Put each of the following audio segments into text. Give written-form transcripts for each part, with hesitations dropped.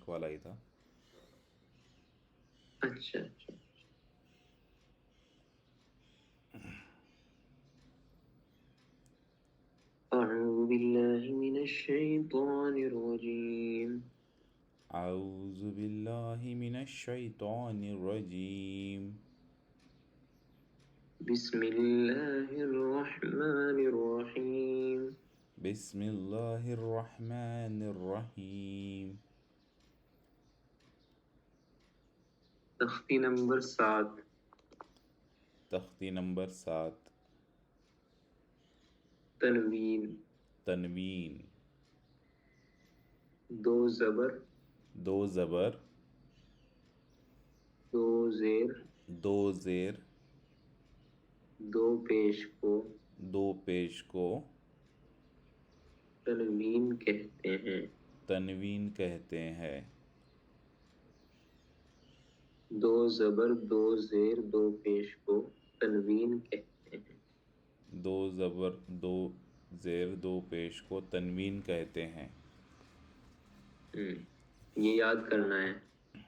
تک والا ہی تھا. اچھا اچھا. اعوذ باللہ من الشیطان الرجیم. اعوذ باللہ من الشیطان الرجیم. بسم اللہ الرحمن الرحیم. بسم اللہ الرحمن الرحیم. تختی نمبر 7. تختی نمبر 7. تنوین. تنوین. 2 زبر، 2 زبر، 2 زیر، 2 زیر، 2 پیش کو 2 پیش کو تنوین کہتے ہیں. تنوین کہتے ہیں. 2 زبر، 2 زیر، 2 پیش کو تنوین کہتے ہیں. 2 زبر، 2 زیر، 2 پیش کو تنوین کہتے ہیں. یہ یاد کرنا ہے.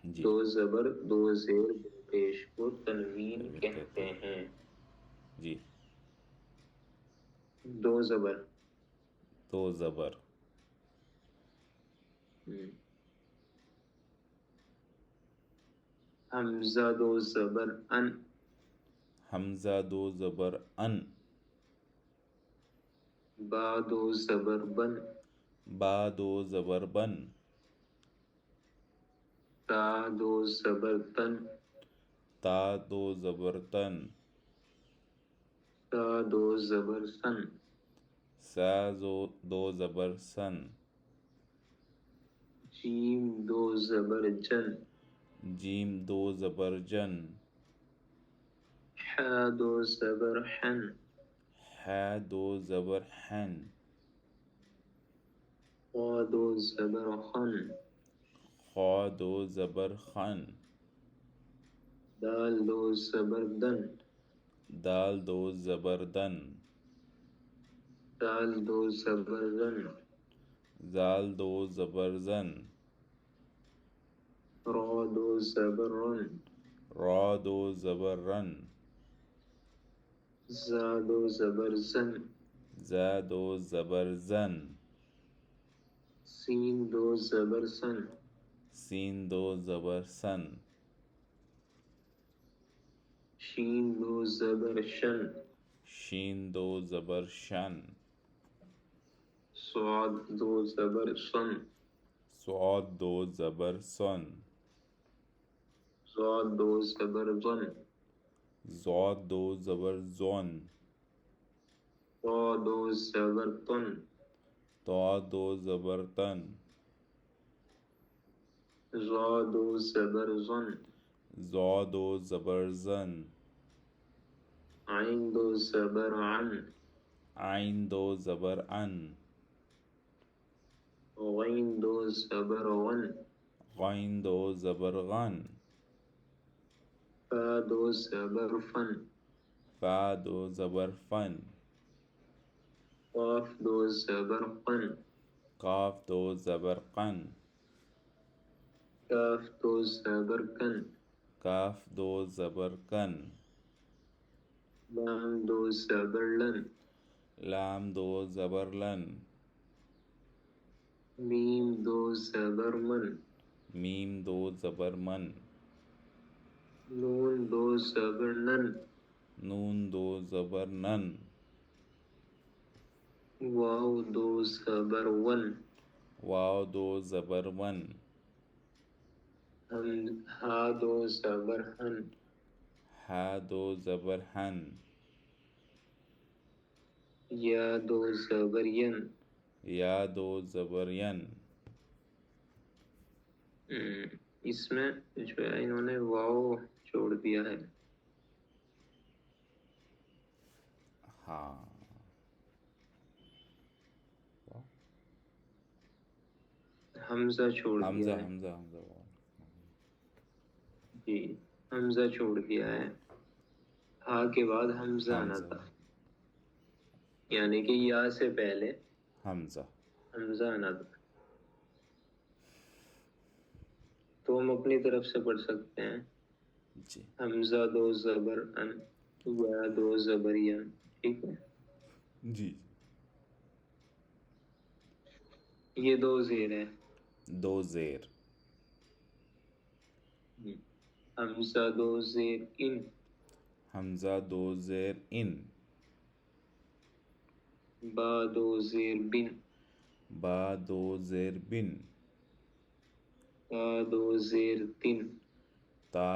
جی. 2 زبر، 2 زیر، 2 پیش کو تنوین کہتے ہیں. جی. 2 زبر. 2 زبر. حمزہ 2 زبر ان. حمزہ 2 زبر ان. با 2 زبر بن. با 2 زبر بن. تا 2 زبر تن. تا 2 زبر تن. سا 2 زبر سن. سا 2 زبر سن. جیم 2 زبر جن. جیم 2 زبر جن. ح 2 زبر حن. ح 2 زبر حن. خا 2 زبر خن. خا 2 زبر خن. دال 2 زبر دن. دال 2 زبر دن. دال 2 زبر رن. زال 2 زبر زن. را 2 زبر رن. را 2 زبر رن. زا 2 زبر زن. زا 2 زبر زن. سین 2 زبر سن. سین 2 زبر سن. شین 2 زبر شن. شین 2 زبر شن. صاد 2 زبر سن. صاد 2 زبر سن. زاد 2 زبر زن. زاد 2 زبر زن. طا 2 زبر تن. طا 2 زبر تن. زا 2 زبر زن. زا 2 زبر زن. عین 2 زبر عن. عین 2 زبر عن. غین 2 زبر غن. غین 2 زبر غن. فا 2 زبر فن. فا 2 زبر فن. قاف 2 زبر قن. قاف 2 زبر قن. کاف 2 زبر کن. کاف 2 زبر کن. لام 2 زبر لن. لام 2 زبر لن. میم 2 زبر من. میم 2 زبر من. نون 2 زبر نن. نون 2 زبر نن. واو 2 زبر ون. واو 2 زبر ون. ہا 2 زبر ہن. ہا 2 زبر ہن. یا 2 زبر ین. یا 2 زبر ین. اس میں جو ہے انہوں نے واو چھوڑ دیا ہے. ہاں. حمزہ چھوڑ حمزہ دیا ہے. حمزہ حمزہ. جی حمزہ چھوڑ دیا ہے. ہا کے بعد حمزہ آنا حمزہ. تھا، یعنی کہ یا سے پہلے حمزہ. حمزہ آنا تھا. وہ ہم اپنی طرف سے پڑھ سکتے ہیں. جی حمزہ دو زبر ان، یا دو زبر یا. ٹھیک ہے. جی یہ دو زیر ہے. دو زیر. حمزہ دو زیر ان، حمزہ دو زیر ان. با دو زیر بن، با دو زیر بن. تا دو زیر تن، تا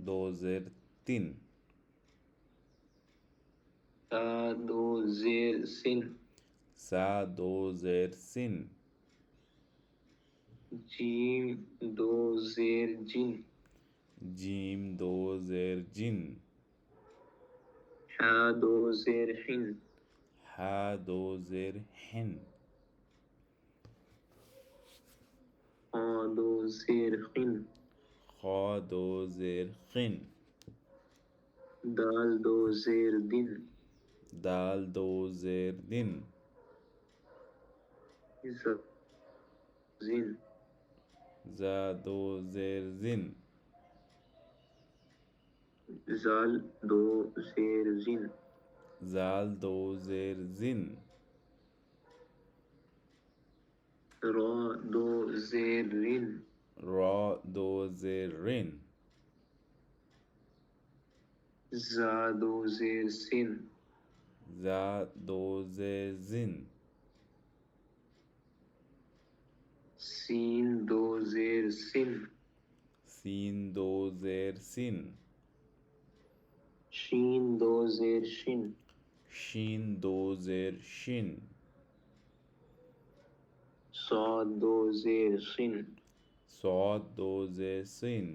دو زیر تن. تا دو زیر سن، سا دو زیر سن. جیم دو زیر جن، جیم دو زیر جن. حا دو زیر حن، ہا دو زیر حن. خا دو زیر خن، خا دو زیر خن. دال دو زیر دن، دال دو زیر دن. زن، زا دو زیر زن. زال دو زیر زن، زال دو زیر زن. را دو زیر رن، را دو زیر رن. زا دو زیر سن، زا دو زیر زن. سین دو زیر سن، سین دو زیر سن. شین دو زیر شن، شین دو زیر شن. صاد دو زیر سن، صاد دو زیر سن.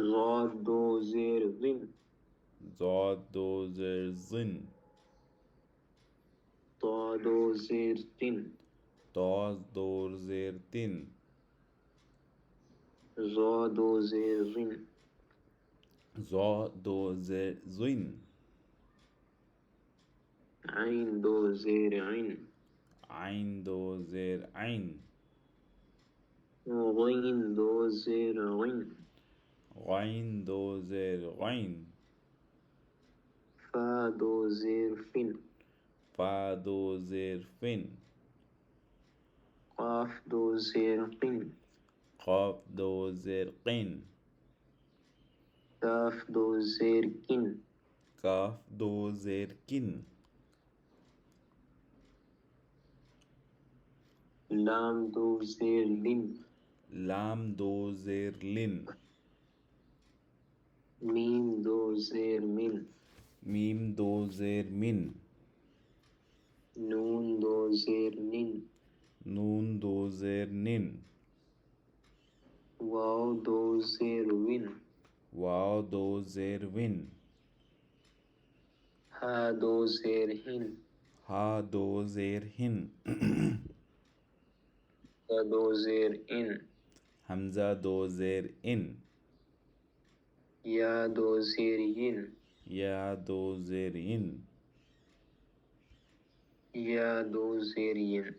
ضاد دو زیر ضن، ضاد دو زیر زن. طا دو زیر تن، طا دو زیر تن. ظا دو زیر ضن، ضا دو زیر زن. عین دو زیر عین، عین دو زیر عین. غین دو زیر غین، غین دو زیر غین. فا دو زیر فن، فا دو زیر فن. قاف دو زیر قن، قاف دو زیر قن. کاف دو زیر کن، کاف دو زیر کن. لام دو زیر لن، لام دو زیر لن. میم دو زیر من، میم دو زیر من. نون دو زیر نن، نون دو زیر نن. واو دو زیر ون، واو دو زیر ون. ہا دو زیر ہن، ہا دو زیر ہن. دو زیر ان، حمزہ دو زیر ان. یا دو زیر ین، یا دو زیر ین. یا دو زیر ین.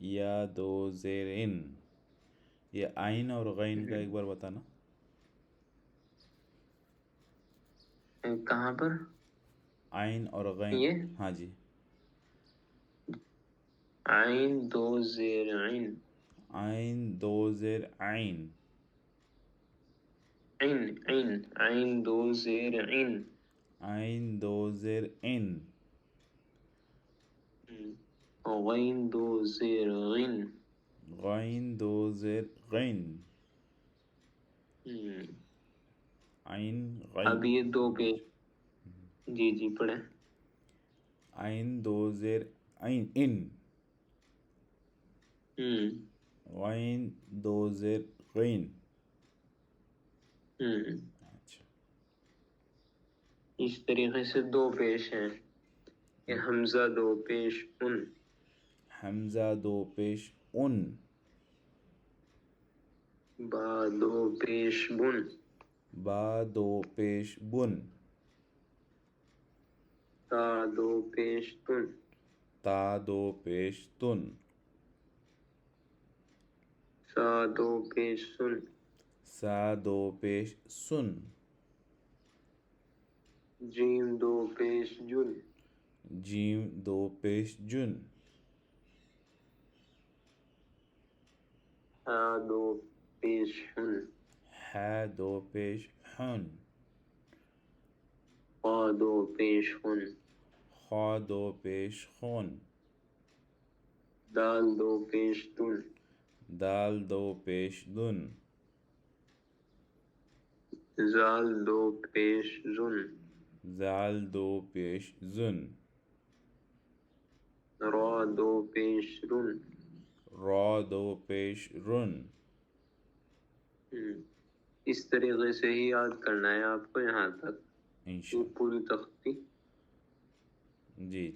یا دو زیر ان. یہ آئین اور غین کا ایک بار بتانا. کہاں پر؟ آئین اور غین. یہ ہاں جی. عین دو زیر عین، آئین دو زیر آئین. عین عین، عین دو زیر عین، آئین دو زیر ان. غین دو زیر غین. غین دو زیر غین. آئین غین. اب یہ دو پیش. جی جی پڑھیں. آئین دو زیر عین ان. غین دو زیر غین. اچھا. اس طریقے سے دو پیش ہیں. یہ حمزہ دو پیش ان، حمزہ دو پیش ان. با دو پیش بن، با دو پیش بن. تا دو پیش تن، تا دو پیش تن. سا دو پیش سن سا دو پیش سن جیم دو پیش جن جیم دو پیش جن ہا دو پیش ہن ح دو پیش حن خا دو پیش خن خا دو پیش خون دال دو پیش دن دال دو پیش دن زال دو پیش زن زال دو پیش زن را دو پیش رن را دو پیش رن اس طریقے سے ہی یاد کرنا ہے آپ کو یہاں تک یہ انشاءاللہ پوری تختی جی